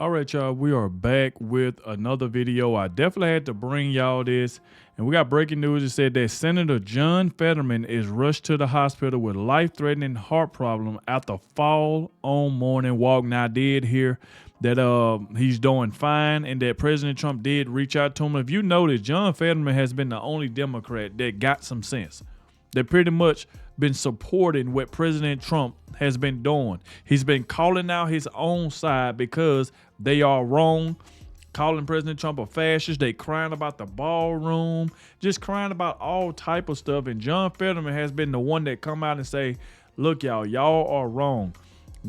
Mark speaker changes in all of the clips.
Speaker 1: All right, y'all, we are back with another video. I definitely had to bring y'all this. And we got breaking news. It said that Senator John Fetterman is rushed to the hospital with life-threatening heart problem after fall on morning walk. Now, I did hear that he's doing fine and that President Trump did reach out to him. If you notice, John Fetterman has been the only Democrat that got some sense. They pretty much been supporting what President Trump has been doing. He's been calling out his own side because they are wrong, calling President Trump a fascist. They crying about the ballroom, just crying about all type of stuff. And John Fetterman has been the one that come out and say, look, y'all are wrong.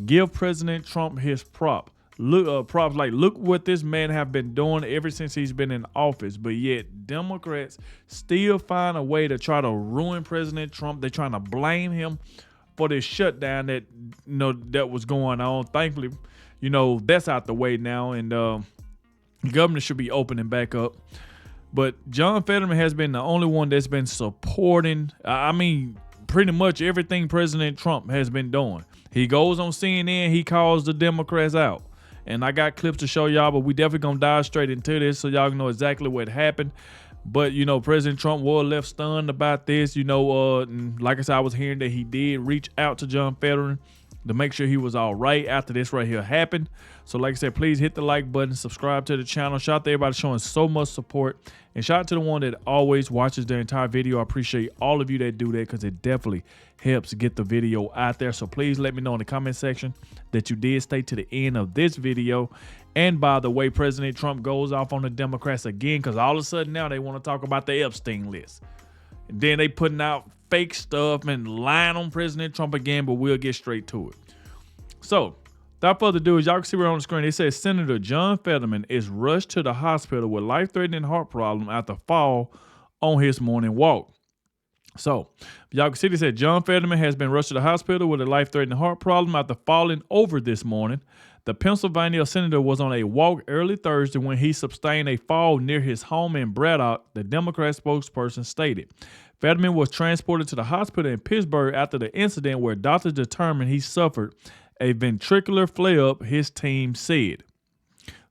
Speaker 1: Give President Trump his props. Look what this man have been doing ever since he's been in office. But yet Democrats still find a way to try to ruin President Trump. They're trying to blame him for this shutdown that that was going on. Thankfully, that's out the way now, and the government should be opening back up. But John Fetterman has been the only one that's been supporting, pretty much everything President Trump has been doing. He goes on CNN, he calls the Democrats out. And I got clips to show y'all, but we definitely gonna dive straight into this so y'all can know exactly what happened. But, President Trump was left stunned about this, and like I said, I was hearing that he did reach out to John Fetterman to make sure he was all right after this right here happened. So like I said, please hit the like button, subscribe to the channel. Shout out to everybody showing so much support. And shout out to the one that always watches the entire video. I appreciate all of you that do that because it definitely helps get the video out there. So please let me know in the comment section that you did stay to the end of this video. And by the way, President Trump goes off on the Democrats again because all of a sudden now they want to talk about the Epstein list. And then they putting out fake stuff and lying on President Trump again, but we'll get straight to it. So, without further ado, as y'all can see right on the screen, it says Senator John Fetterman is rushed to the hospital with life-threatening heart problem after fall on his morning walk. So, y'all can see this said John Fetterman has been rushed to the hospital with a life-threatening heart problem after falling over this morning. The Pennsylvania senator was on a walk early Thursday when he sustained a fall near his home in Braddock, the Democrat spokesperson stated. Fetterman was transported to the hospital in Pittsburgh after the incident where doctors determined he suffered a ventricular flare-up, his team said.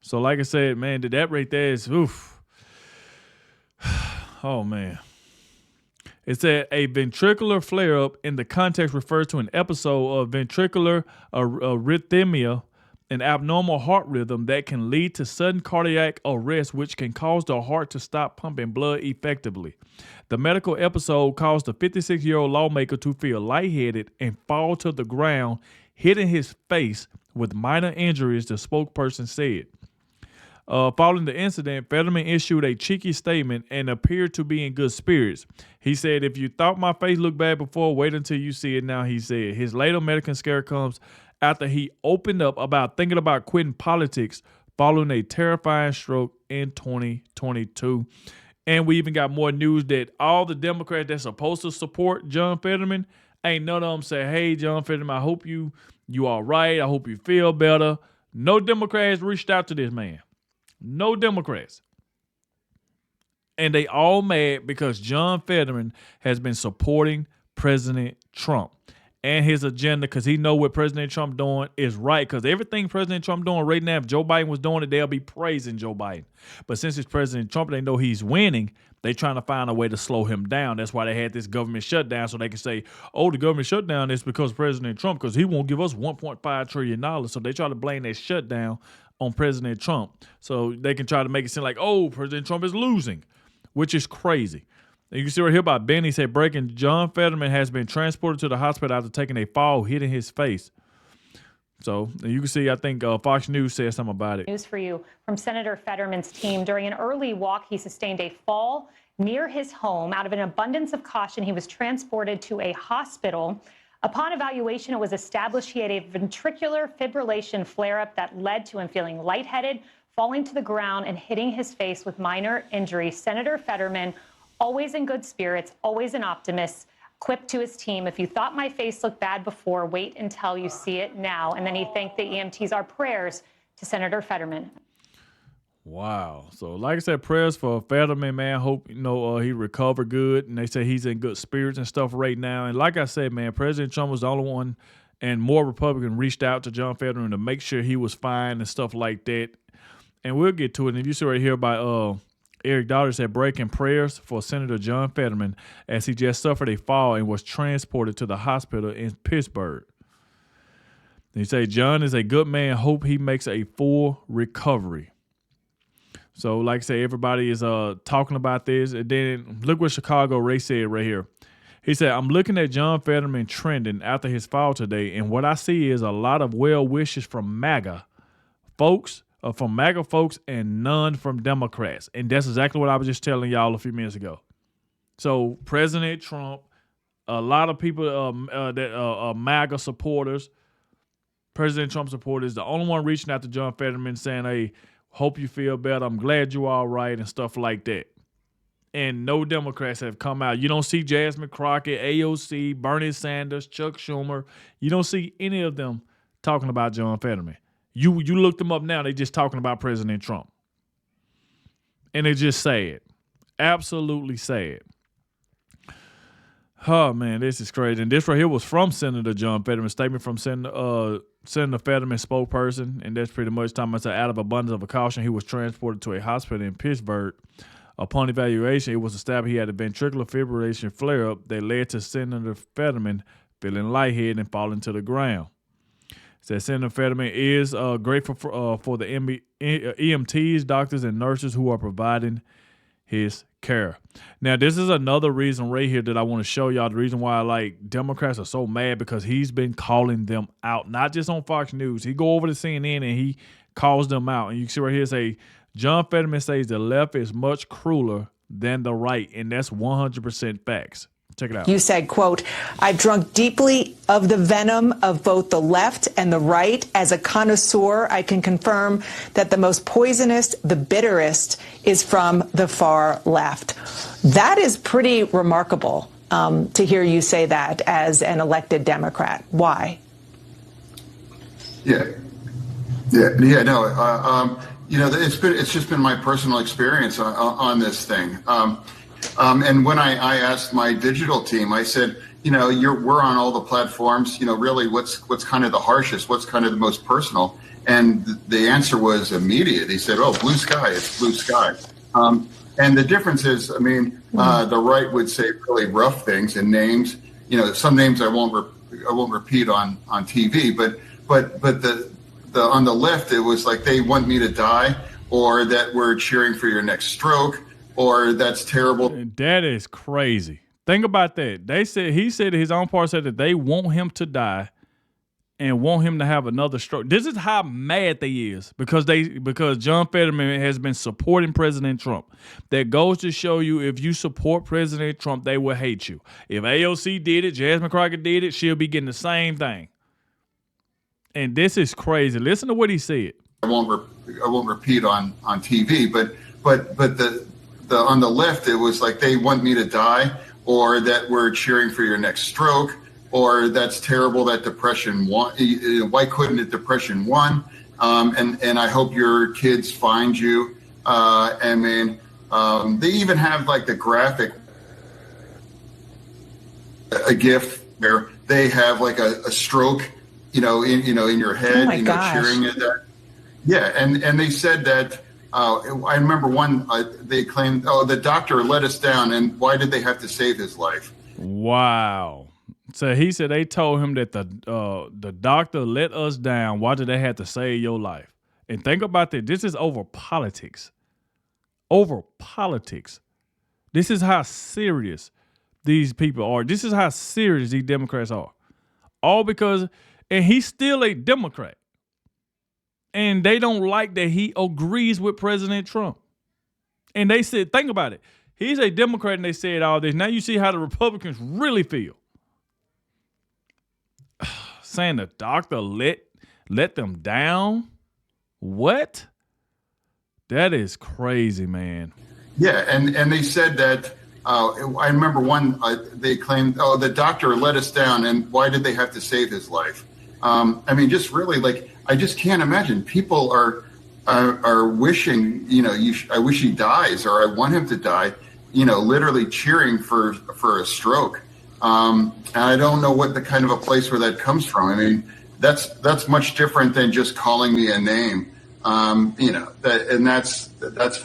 Speaker 1: So like I said, man, that right there is, oof. Oh, man. It said a ventricular flare-up in the context refers to an episode of ventricular arrhythmia, an abnormal heart rhythm that can lead to sudden cardiac arrest, which can cause the heart to stop pumping blood effectively. The medical episode caused the 56-year-old lawmaker to feel lightheaded and fall to the ground, hitting his face with minor injuries, the spokesperson said. Following the incident, Fetterman issued a cheeky statement and appeared to be in good spirits. He said, if you thought my face looked bad before, wait until you see it now, he said. His later medical scare comes after he opened up about thinking about quitting politics following a terrifying stroke in 2022. And we even got more news that all the Democrats that's supposed to support John Fetterman, ain't none of them say, hey, John Fetterman, I hope you all right. I hope you feel better. No Democrats reached out to this man. No Democrats. And they all mad because John Fetterman has been supporting President Trump and his agenda because he know what President Trump doing is right. Because everything President Trump doing right now, if Joe Biden was doing it, they'll be praising Joe Biden. But since it's President Trump, they know he's winning. They trying to find a way to slow him down. That's why they had this government shutdown so they can say, oh, the government shutdown is because President Trump, because he won't give us $1.5 trillion. So they try to blame that shutdown on President Trump so they can try to make it seem like, oh, President Trump is losing, which is crazy. And you can see right here by Benny said, breaking, John Fetterman has been transported to the hospital after taking a fall, hitting his face. So you can see, I think Fox News said something about it.
Speaker 2: News for you from Senator Fetterman's team. During an early walk, he sustained a fall near his home. Out of an abundance of caution, he was transported to a hospital. Upon evaluation, it was established he had a ventricular fibrillation flare-up that led to him feeling lightheaded, falling to the ground, and hitting his face with minor injuries. Senator Fetterman, always in good spirits, always an optimist, quipped to his team, if you thought my face looked bad before, wait until you see it now. And then he thanked the EMTs. Our prayers to Senator Fetterman.
Speaker 1: Wow. So like I said, prayers for Fetterman, man. Hope, he recovered good. And they say he's in good spirits and stuff right now. And like I said, man, President Trump was the only one and more Republicans reached out to John Fetterman to make sure he was fine and stuff like that. And we'll get to it. And if you see right here by Eric Daughter said, breaking prayers for Senator John Fetterman as he just suffered a fall and was transported to the hospital in Pittsburgh. He said, John is a good man. Hope he makes a full recovery. So, like I say, everybody is talking about this. And then look what Chicago Ray said right here. He said, I'm looking at John Fetterman trending after his fall today, and what I see is a lot of well wishes from MAGA folks, and none from Democrats. And that's exactly what I was just telling y'all a few minutes ago. So President Trump, a lot of people that are MAGA supporters, President Trump supporters, the only one reaching out to John Fetterman saying, hey, hope you feel better. I'm glad you're all right and stuff like that. And no Democrats have come out. You don't see Jasmine Crockett, AOC, Bernie Sanders, Chuck Schumer. You don't see any of them talking about John Fetterman. You look them up now, they just talking about President Trump. And they just sad. Absolutely sad. Oh, man, this is crazy. And this right here was from Senator John Fetterman, statement from Senator Fetterman spokesperson. And that's pretty much talking about out of abundance of caution, he was transported to a hospital in Pittsburgh. Upon evaluation, it was established he had a ventricular fibrillation flare-up that led to Senator Fetterman feeling lightheaded and falling to the ground. Said Senator Fetterman is grateful for the EMTs, doctors, and nurses who are providing his care. Now, this is another reason right here that I want to show y'all the reason why like Democrats are so mad, because he's been calling them out, not just on Fox News. He go over to CNN and he calls them out. And you can see right here say, John Fetterman says the left is much crueler than the right, and that's 100% facts. Check it out.
Speaker 3: You said, quote, I've drunk deeply of the venom of both the left and the right. As a connoisseur, I can confirm that the most poisonous, the bitterest, is from the far left. That is pretty remarkable to hear you say that as an elected Democrat. Why?
Speaker 4: No. It's just been my personal experience on this thing. And when I asked my digital team, I said, we're on all the platforms. Really, what's kind of the harshest? What's kind of the most personal? And the answer was immediate. They said, "Oh, blue sky. It's blue sky." And the difference is, the right would say really rough things and names. Some names I won't repeat on TV, but the on the left, it was like they want me to die, or that we're cheering for your next stroke, or that's terrible.
Speaker 1: That is crazy. Think about that. He said his own part said that they want him to die and want him to have another stroke. This is how mad they is because John Fetterman has been supporting President Trump. That goes to show you, if you support President Trump, they will hate you. If AOC did it, Jasmine Crockett did it, she'll be getting the same thing. And this is crazy. Listen to what he said.
Speaker 4: I won't repeat on TV, but the on the left, it was like they want me to die, or that we're cheering for your next stroke, or that's terrible that depression won. Why couldn't it depression won? And I hope your kids find you. They even have like the graphic, a GIF where they have like a stroke, in your head, cheering at that. Yeah, and they said that. I remember one. They claimed, the doctor let us down, and why did they have to save his life?
Speaker 1: Wow. So he said they told him that the doctor let us down. Why did they have to save your life? And think about that. This is over politics. Over politics. This is how serious these people are. This is how serious these Democrats are. All because, and he's still a Democrat. And they don't like that he agrees with President Trump. And they said, think about it. He's a Democrat and they said all this. Now you see how the Republicans really feel. Saying the doctor let them down? What? That is crazy, man.
Speaker 4: Yeah, and they said that, I remember one, they claimed, the doctor let us down, and why did they have to save his life? Just really, like, I just can't imagine. People are wishing, I wish he dies, or I want him to die, literally cheering for a stroke. And I don't know what the kind of a place where that comes from. I mean, that's much different than just calling me a name. That's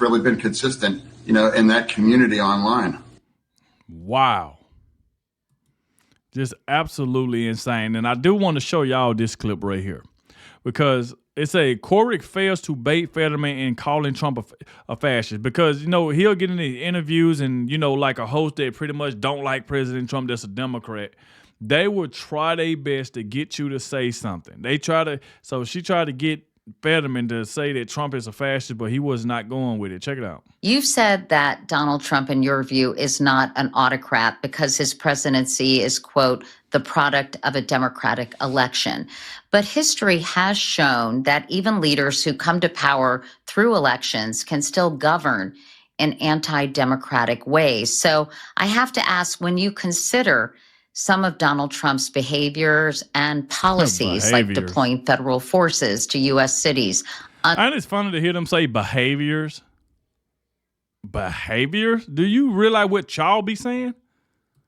Speaker 4: really been consistent, in that community online.
Speaker 1: Wow. Just absolutely insane. And I do want to show y'all this clip right here because it's a Corrick fails to bait Fetterman in calling Trump a fascist because, he'll get in the interviews and, like a host that pretty much don't like President Trump that's a Democrat. They will try their best to get you to say something. So she tried to get Fetterman to say that Trump is a fascist, but he was not going with it. Check it out.
Speaker 5: You've said that Donald Trump, in your view, is not an autocrat because his presidency is, quote, the product of a democratic election. But history has shown that even leaders who come to power through elections can still govern in anti-democratic ways. So I have to ask, when you consider some of Donald Trump's behaviors and policies, like deploying federal forces to U.S. cities.
Speaker 1: And it's funny to hear them say behaviors. Behaviors? Do you realize what y'all be saying?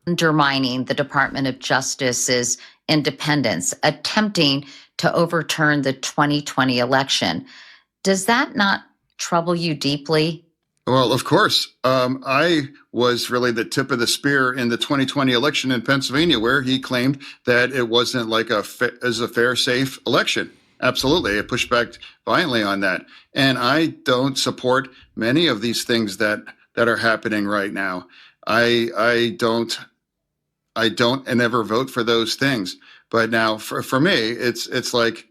Speaker 5: Undermining the Department of Justice's independence, attempting to overturn the 2020 election. Does that not trouble you deeply?
Speaker 4: Well, of course. I was really the tip of the spear in the 2020 election in Pennsylvania, where he claimed that it wasn't like a fair, safe election. Absolutely. I pushed back violently on that. And I don't support many of these things that are happening right now. I don't and never vote for those things. But now for me, it's like,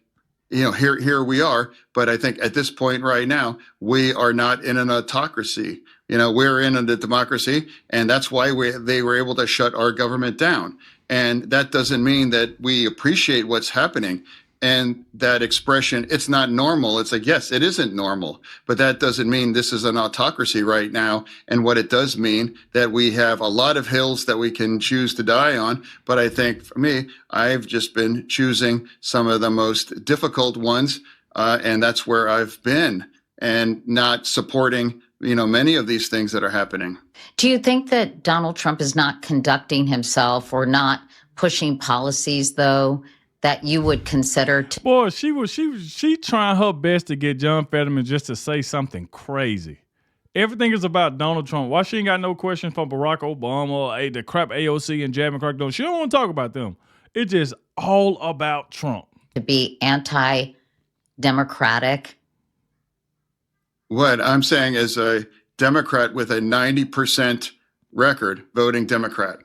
Speaker 4: here we are. But I think at this point right now, we are not in an autocracy. We're in a democracy, and that's why they were able to shut our government down. And that doesn't mean that we appreciate what's happening. And that expression, it's not normal. It's like, yes, it isn't normal, but that doesn't mean this is an autocracy right now. And what it does mean that we have a lot of hills that we can choose to die on. But I think for me, I've just been choosing some of the most difficult ones. And that's where I've been, and not supporting, many of these things that are happening.
Speaker 5: Do you think that Donald Trump is not conducting himself or not pushing policies, though, that you would consider
Speaker 1: Boy, she trying her best to get John Fetterman just to say something crazy. Everything is about Donald Trump. Why she ain't got no question from Barack Obama or the crap AOC and Chad McCarthy? She don't want to talk about them. It's just all about Trump.
Speaker 5: To be anti-democratic?
Speaker 4: What I'm saying is a Democrat with a 90% record voting Democrat.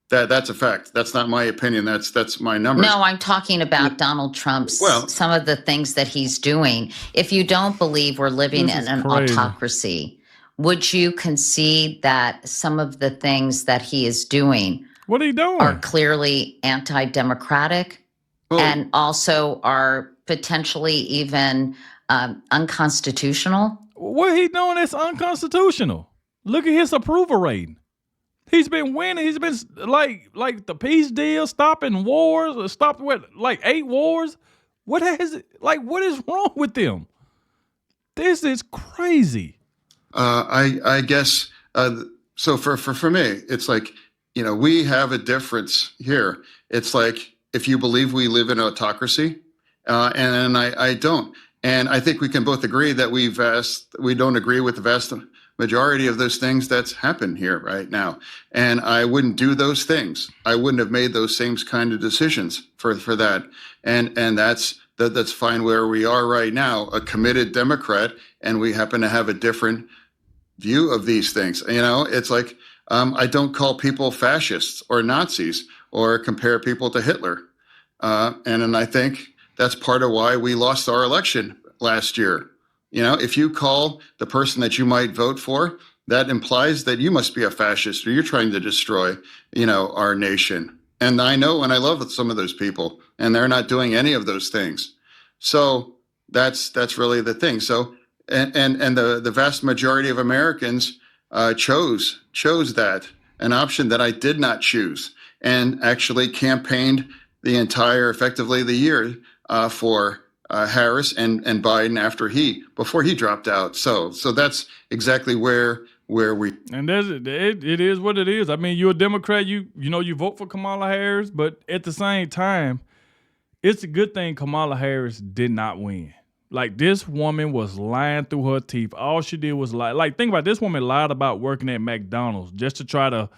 Speaker 4: That's a fact. That's not my opinion. That's my numbers.
Speaker 5: No, I'm talking about Donald Trump's, some of the things that he's doing. If you don't believe we're living in an autocracy, would you concede that some of the things that he is doing
Speaker 1: what are you doing?
Speaker 5: Are clearly anti-democratic and also are potentially even unconstitutional?
Speaker 1: What he doing that's unconstitutional? Look at his approval rating. He's been winning. He's been like the peace deal, stopping wars, or stopped like 8 wars. What is wrong with them? This is crazy.
Speaker 4: I guess so. For me, it's like, we have a difference here. It's like, if you believe we live in an autocracy, and I don't, and I think we can both agree that we don't agree with the vast majority of those things that's happened here right now. And I wouldn't do those things. I wouldn't have made those same kind of decisions for that. And that's fine where we are right now, a committed Democrat, and we happen to have a different view of these things. It's like, I don't call people fascists or Nazis or compare people to Hitler. And I think that's part of why we lost our election last year. If you call the person that you might vote for, that implies that you must be a fascist or you're trying to destroy, our nation. And I know and I love some of those people, and they're not doing any of those things. So that's really the thing. So and the vast majority of Americans chose that, an option that I did not choose, and actually campaigned effectively the year for Harris and Biden before he dropped out. So that's exactly where where we
Speaker 1: And it is what it is. I mean, you're a Democrat, you know you vote for Kamala Harris, but at the same time, it's a good thing Kamala Harris did not win. Like, this woman was lying through her teeth. All she did was lie. Like, think about it, this woman lied about working at McDonald's just to try to,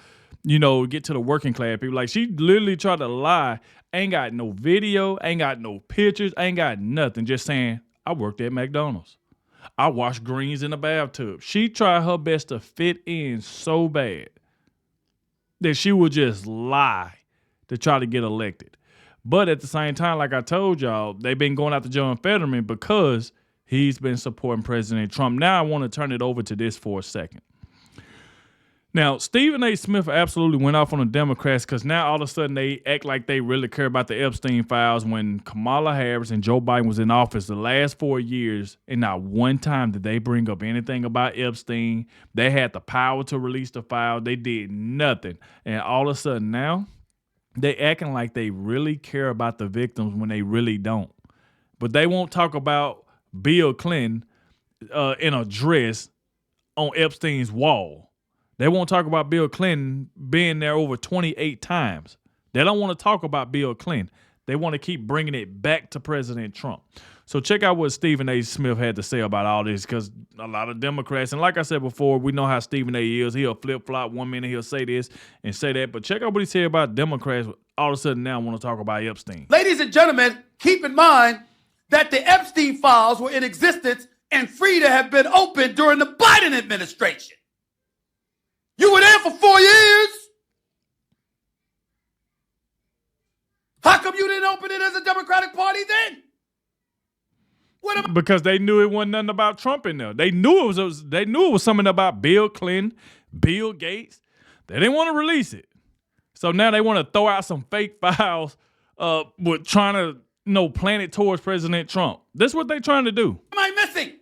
Speaker 1: get to the working class people. Like, she literally tried to lie. Ain't got no video, ain't got no pictures, ain't got nothing. Just saying, I worked at McDonald's. I washed greens in a bathtub. She tried her best to fit in so bad that she would just lie to try to get elected. But at the same time, like I told y'all, they've been going after John Fetterman because he's been supporting President Trump. Now I want to turn it over to this for a second. Now, Stephen A. Smith absolutely went off on the Democrats because now all of a sudden they act like they really care about the Epstein files when Kamala Harris and Joe Biden was in office the last 4 years, and not one time did they bring up anything about Epstein. They had the power to release the file. They did nothing. And all of a sudden now, they acting like they really care about the victims when they really don't. But they won't talk about Bill Clinton in a dress on Epstein's wall. They won't talk about Bill Clinton being there over 28 times. They don't want to talk about Bill Clinton. They want to keep bringing it back to President Trump. So check out what Stephen A. Smith had to say about all this, because a lot of Democrats, and like I said before, we know how Stephen A. is. He'll flip-flop 1 minute, he'll say this and say that. But check out what he said about Democrats all of a sudden now want to talk about Epstein.
Speaker 6: Ladies and gentlemen, keep in mind that the Epstein files were in existence and free to have been opened during the Biden administration. You were there for 4 years. How come you didn't open it as a Democratic Party then?
Speaker 1: Because they knew it wasn't nothing about Trump in there. They knew it was something about Bill Clinton, Bill Gates. They didn't want to release it. So now they want to throw out some fake files with trying to plan it towards President Trump. That's what they're trying to do.
Speaker 6: What am I missing?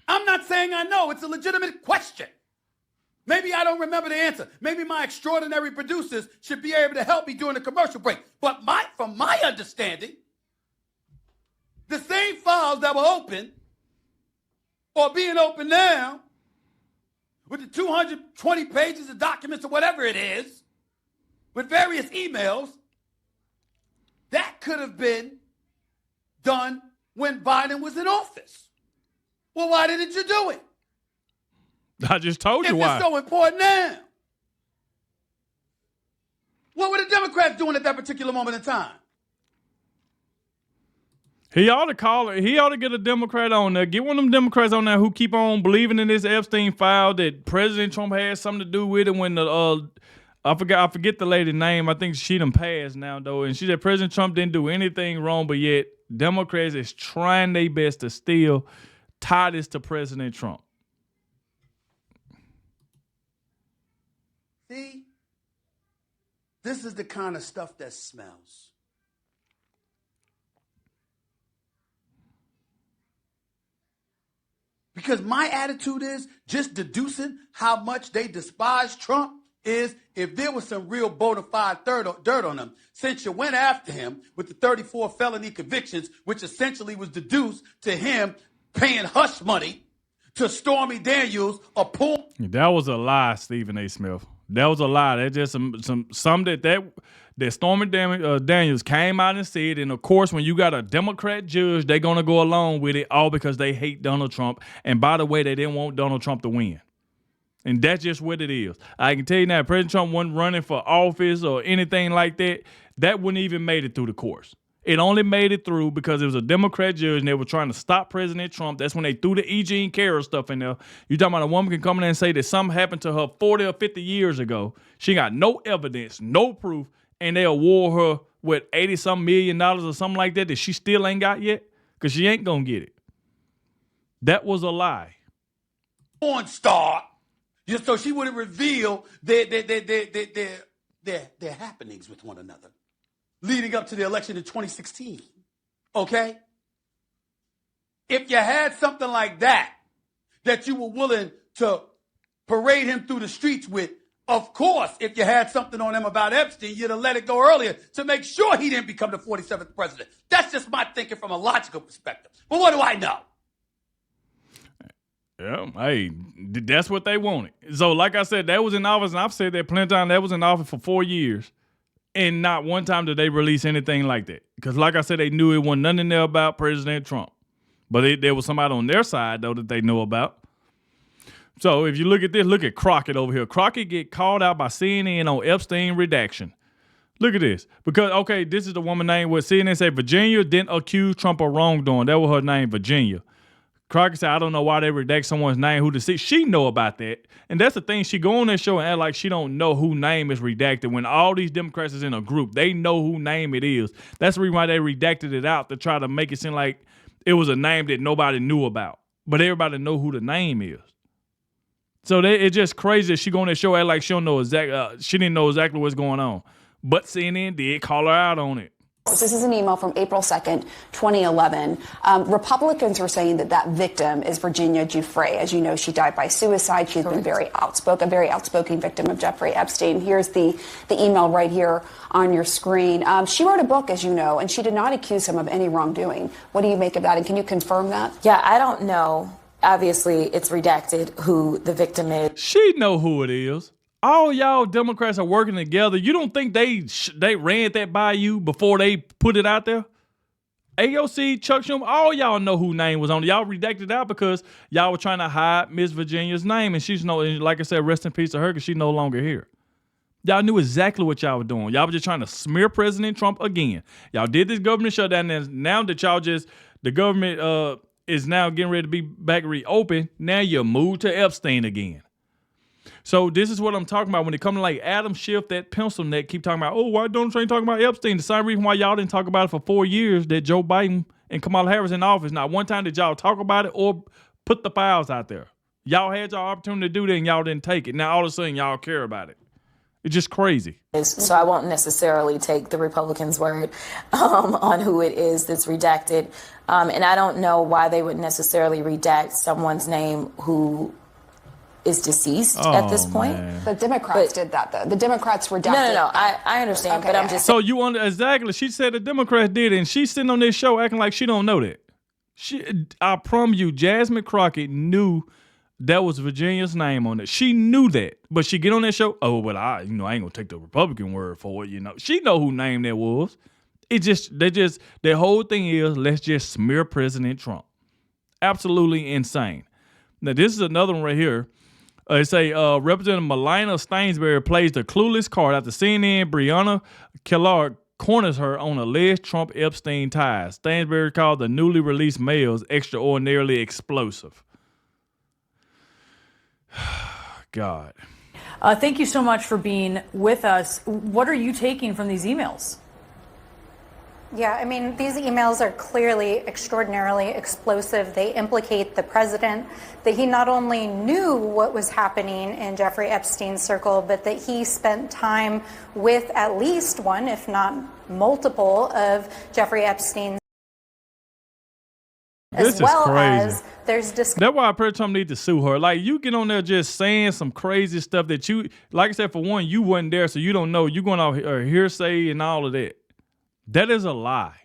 Speaker 6: I'm not saying I know. It's a legitimate question. Maybe I don't remember the answer. Maybe my extraordinary producers should be able to help me during the commercial break. But from my understanding, the same files that were open or being open now with the 220 pages of documents or whatever it is, with various emails, that could have been done when Biden was in office. Well, why didn't you do it?
Speaker 1: I just told you why.
Speaker 6: If it's so important now. What were the Democrats doing at that particular moment in time?
Speaker 1: He ought to call it. He ought to get a Democrat on there. Get one of them Democrats on there who keep on believing in this Epstein file that President Trump had something to do with it when I forget the lady's name. I think she done passed now though, and she said President Trump didn't do anything wrong, but yet Democrats is trying their best to still tie this to President Trump.
Speaker 6: See, this is the kind of stuff that smells. Because my attitude is just deducing how much they despise Trump is if there was some real bona fide dirt on him, since you went after him with the 34 felony convictions, which essentially was deduced to him paying hush money to Stormy Daniels, a poor.
Speaker 1: That was a lie, Stephen A. Smith. That was a lie. That's just some that Stormy Daniels came out and said. And of course, when you got a Democrat judge, they're gonna go along with it, all because they hate Donald Trump. And by the way, they didn't want Donald Trump to win. And that's just what it is. I can tell you now, if President Trump wasn't running for office or anything like that, that wouldn't even made it through the course. It only made it through because it was a Democrat judge and they were trying to stop President Trump. That's when they threw the E. Jean Carroll stuff in there. You talking about a woman can come in there and say that something happened to her 40 or 50 years ago. She got no evidence, no proof, and they award her with $80-some million or something like that she still ain't got yet because she ain't going to get it. That was a lie.
Speaker 6: Porn star, just so she wouldn't reveal their happenings with one another leading up to the election in 2016. Okay? If you had something like that you were willing to parade him through the streets with, of course, if you had something on him about Epstein, you'd have let it go earlier to make sure he didn't become the 47th president. That's just my thinking from a logical perspective. But what do I know?
Speaker 1: Yeah, hey, that's what they wanted. So, like I said, that was in office, and I've said that plenty of times. That was in office for 4 years, and not one time did they release anything like that. Because, like I said, they knew it wasn't nothing in there about President Trump, but there was somebody on their side though that they know about. So, if you look at this, look at Crockett over here. Crockett get called out by CNN on Epstein redaction. Look at this. Because, okay, this is the woman name where CNN said Virginia didn't accuse Trump of wrongdoing. That was her name, Virginia. Crockett said, I don't know why they redact someone's name who to see. She know about that. And that's the thing. She go on that show and act like she don't know who name is redacted when all these Democrats is in a group. They know who name it is. That's the reason why they redacted it out, to try to make it seem like it was a name that nobody knew about. But everybody know who the name is. So it's just crazy that she go on that show and act like she don't know she didn't know exactly what's going on. But CNN did call her out on it.
Speaker 7: This is an email from April 2nd, 2011. Republicans were saying that victim is Virginia Giuffre. As you know, she died by suicide. She's been very outspoken victim of Jeffrey Epstein. Here's the email right here on your screen. She wrote a book, as you know, and she did not accuse him of any wrongdoing. What do you make of that? And can you confirm that?
Speaker 8: Yeah, I don't know. Obviously, it's redacted who the victim is.
Speaker 1: She know who it is. All y'all Democrats are working together. You don't think they ran that by you before they put it out there? AOC, Chuck Schumer, all y'all know who name was on it. Y'all redacted it out because y'all were trying to hide Miss Virginia's name. And she's like I said, rest in peace to her because she's no longer here. Y'all knew exactly what y'all were doing. Y'all were just trying to smear President Trump again. Y'all did this government shutdown, and now that the government is now getting ready to be back reopened, now you moved to Epstein again. So this is what I'm talking about when it comes to like Adam Schiff, that pencil neck, keep talking about, why Donald Trump talking about Epstein? The same reason why y'all didn't talk about it for 4 years that Joe Biden and Kamala Harris in office. Not one time did y'all talk about it or put the files out there. Y'all had your opportunity to do that and y'all didn't take it. Now all of a sudden y'all care about it. It's just crazy.
Speaker 8: So I won't necessarily take the Republicans' word on who it is that's redacted. And I don't know why they would necessarily redact someone's name who is deceased at this point.
Speaker 1: Man.
Speaker 7: The Democrats did that, though. The Democrats redacted.
Speaker 8: No. I understand,
Speaker 7: Okay,
Speaker 8: but I'm
Speaker 7: yeah.
Speaker 8: just
Speaker 1: So you want exactly? She said the Democrats did it, and she's sitting on this show acting like she don't know that. I promise you, Jasmine Crockett knew that was Virginia's name on it. She knew that, but she get on that show. Oh, well, I ain't gonna take the Republican word for it. She know who name that was. Their whole thing is let's just smear President Trump. Absolutely insane. Now this is another one right here. It say Representative Melina Stainsbury plays the clueless card after CNN Breonna Kellogg corners her on alleged Trump-Epstein ties. Stainsbury called the newly released mails extraordinarily explosive. God.
Speaker 9: Thank you so much for being with us. What are you taking from these emails?
Speaker 2: Yeah, I mean, these emails are clearly extraordinarily explosive. They implicate the president, that he not only knew what was happening in Jeffrey Epstein's circle, but that he spent time with at least one, if not multiple, of Jeffrey Epstein's.
Speaker 1: This is crazy.
Speaker 2: That's
Speaker 1: why President Trump need to sue her. Like, you get on there just saying some crazy stuff that you, like I said, for one, you wasn't there, so you don't know. You're going off hearsay and all of that. That is a lie.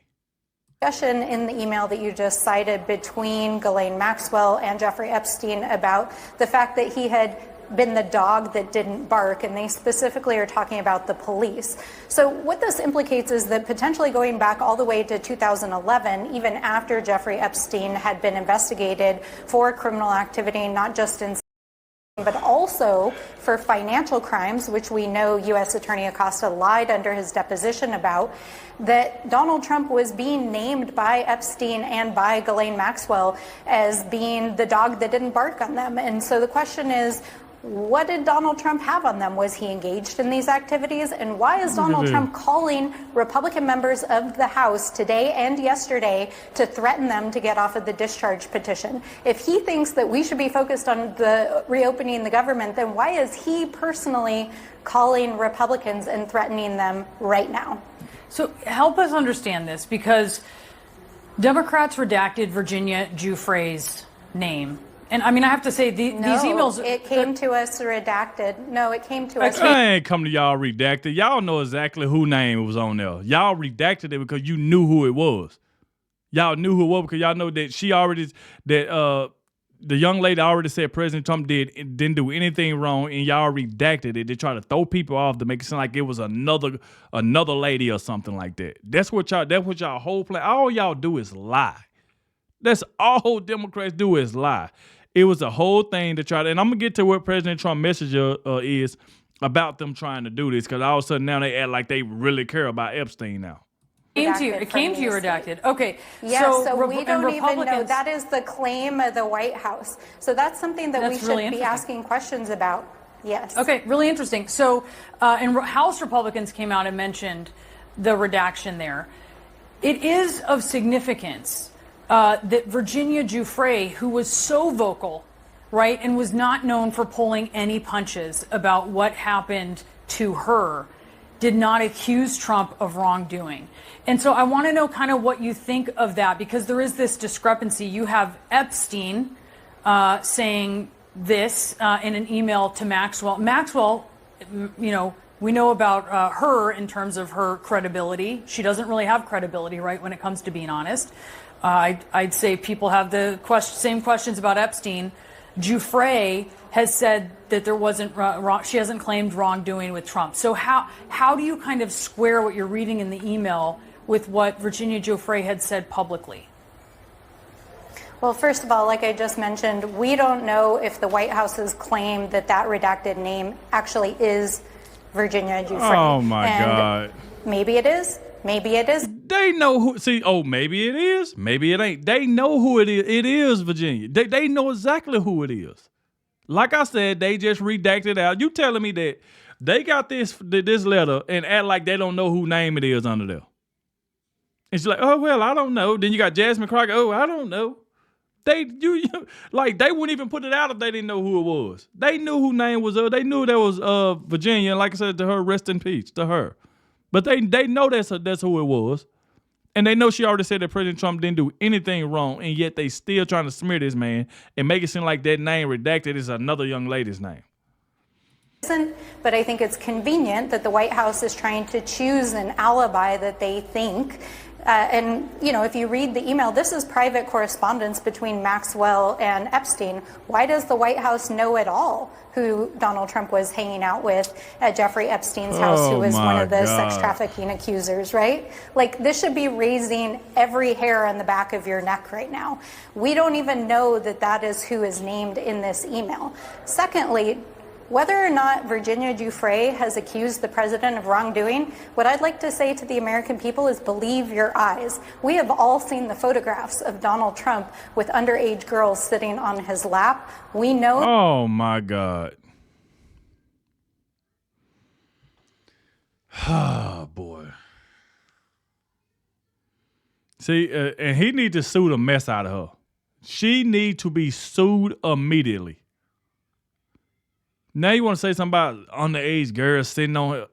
Speaker 2: Discussion in the email that you just cited between Ghislaine Maxwell and Jeffrey Epstein about the fact that he had been the dog that didn't bark, and they specifically are talking about the police. So what this implicates is that potentially going back all the way to 2011, even after Jeffrey Epstein had been investigated for criminal activity, not just in but also for financial crimes, which we know U.S. Attorney Acosta lied under his deposition about, that Donald Trump was being named by Epstein and by Ghislaine Maxwell as being the dog that didn't bark on them. And so the question is, what did Donald Trump have on them? Was he engaged in these activities? And why is Donald Trump calling Republican members of the House today and yesterday to threaten them to get off of the discharge petition? If he thinks that we should be focused on the reopening the government, then why is he personally calling Republicans and threatening them right now?
Speaker 9: So help us understand this, because Democrats redacted Virginia Giuffre's name. And I mean, I have to say, these emails.
Speaker 2: It came to us redacted. No, it came to us.
Speaker 1: I ain't come to y'all redacted. Y'all know exactly who name was on there. Y'all redacted it because you knew who it was. Y'all knew who it was because y'all know that she already, that the young lady already said President Trump didn't do anything wrong, and y'all redacted it to try to throw people off to make it seem like it was another lady or something like that. That's what y'all whole plan. All y'all do is lie. That's all Democrats do is lie. It was a whole thing to try to, and I'm gonna get to what President Trump's message is about them trying to do this, because all of a sudden now they act like they really care about Epstein now.
Speaker 9: It came to you redacted. Okay.
Speaker 10: Yes, so we don't even know.
Speaker 9: Republicans-
Speaker 10: That is the claim of the White House. So that's something that we
Speaker 9: That's really
Speaker 10: should be
Speaker 9: interesting.
Speaker 10: asking questions about. Yes.
Speaker 9: Okay, really interesting. So, and House Republicans came out and mentioned the redaction there. It is of significance that Virginia Giuffre, who was so vocal, right, and was not known for pulling any punches about what happened to her, did not accuse Trump of wrongdoing. And so I want to know kind of what you think of that, because there is this discrepancy. You have Epstein saying this in an email to Maxwell. Maxwell, you know, we know about her in terms of her credibility. She doesn't really have credibility, right, when it comes to being honest. I'd say people have the same questions about Epstein. Giuffre has said that there wasn't wrong. She hasn't claimed wrongdoing with Trump. So how do you kind of square what you're reading in the email with what Virginia Giuffre had said publicly?
Speaker 10: Well, first of all, like I just mentioned, we don't know if the White House's claim that that redacted name actually is Virginia Giuffre.
Speaker 1: Oh my God.
Speaker 10: Maybe it is. Maybe it is.
Speaker 1: They know who. See, maybe it is. Maybe it ain't. They know who it is. It is Virginia. They know exactly who it is. Like I said, they just redacted out. You telling me that they got this letter and act like they don't know who name it is under there? And she's like, oh, well, I don't know. Then you got Jasmine Crockett. Oh, I don't know. They wouldn't even put it out if they didn't know who it was. They knew who name was. They knew that was Virginia. And like I said, to her, rest in peace to her. But they know that's who it was. And they know she already said that President Trump didn't do anything wrong, and yet they still trying to smear this man and make it seem like that name redacted is another young lady's name.
Speaker 10: But I think it's convenient that the White House is trying to choose an alibi that they think. And, you know, if you read the email, this is private correspondence between Maxwell and Epstein. Why does the White House know at all who Donald Trump was hanging out with at Jeffrey Epstein's house, who was one of the sex trafficking accusers, right? Like, this should be raising every hair on the back of your neck right now. We don't even know that that is who is named in this email. Secondly, whether or not Virginia Giuffre has accused the president of wrongdoing, what I'd like to say to the American people is believe your eyes. We have all seen the photographs of Donald Trump with underage girls sitting on his lap. We know.
Speaker 1: Oh, my God. Oh, boy. See, and he need to sue the mess out of her. She need to be sued immediately. Now you want to say something about underage girls sitting on her.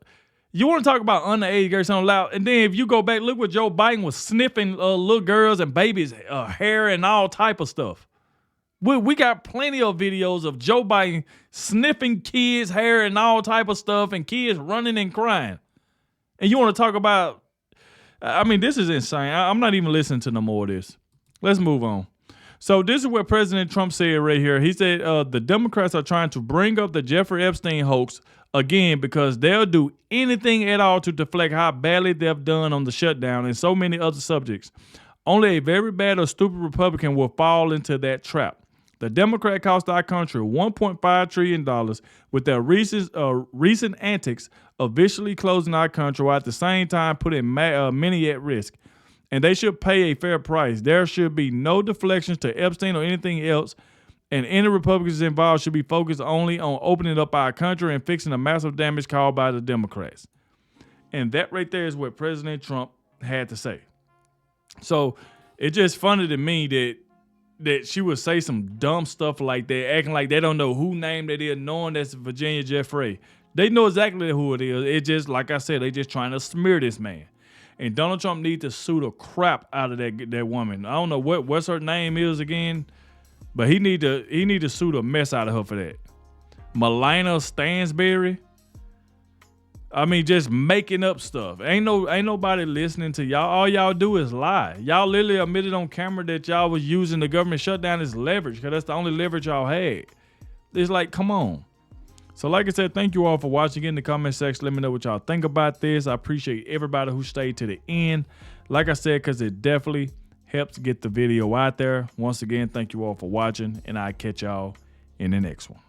Speaker 1: You want to talk about underage girls sitting on loud, and then if you go back, look what Joe Biden was sniffing little girls and babies' hair and all type of stuff. We got plenty of videos of Joe Biden sniffing kids' hair and all type of stuff, and kids running and crying. And you want to talk about, I mean, this is insane. I'm not even listening to no more of this. Let's move on. So this is what President Trump said right here. He said the Democrats are trying to bring up the Jeffrey Epstein hoax again because they'll do anything at all to deflect how badly they've done on the shutdown and so many other subjects. Only a very bad or stupid Republican will fall into that trap. The Democrat cost our country $1.5 trillion with their recent antics of viciously closing our country while at the same time putting many at risk. And they should pay a fair price. There should be no deflections to Epstein or anything else. And any Republicans involved should be focused only on opening up our country and fixing the massive damage caused by the Democrats. And that right there is what President Trump had to say. So it's just funny to me that she would say some dumb stuff like that, acting like they don't know who named it is, knowing that's Virginia Giuffre. They know exactly who it is. It just, like I said, they just trying to smear this man. And Donald Trump needs to sue the crap out of that woman. I don't know what's her name is again, but he need to sue the mess out of her for that. Melania Stansberry. I mean, just making up stuff. Ain't nobody listening to y'all. All y'all do is lie. Y'all literally admitted on camera that y'all was using the government shutdown as leverage because that's the only leverage y'all had. It's like, come on. So like I said, thank you all for watching. Get in the comment section. Let me know what y'all think about this. I appreciate everybody who stayed to the end. Like I said, because it definitely helps get the video out there. Once again, thank you all for watching, and I'll catch y'all in the next one.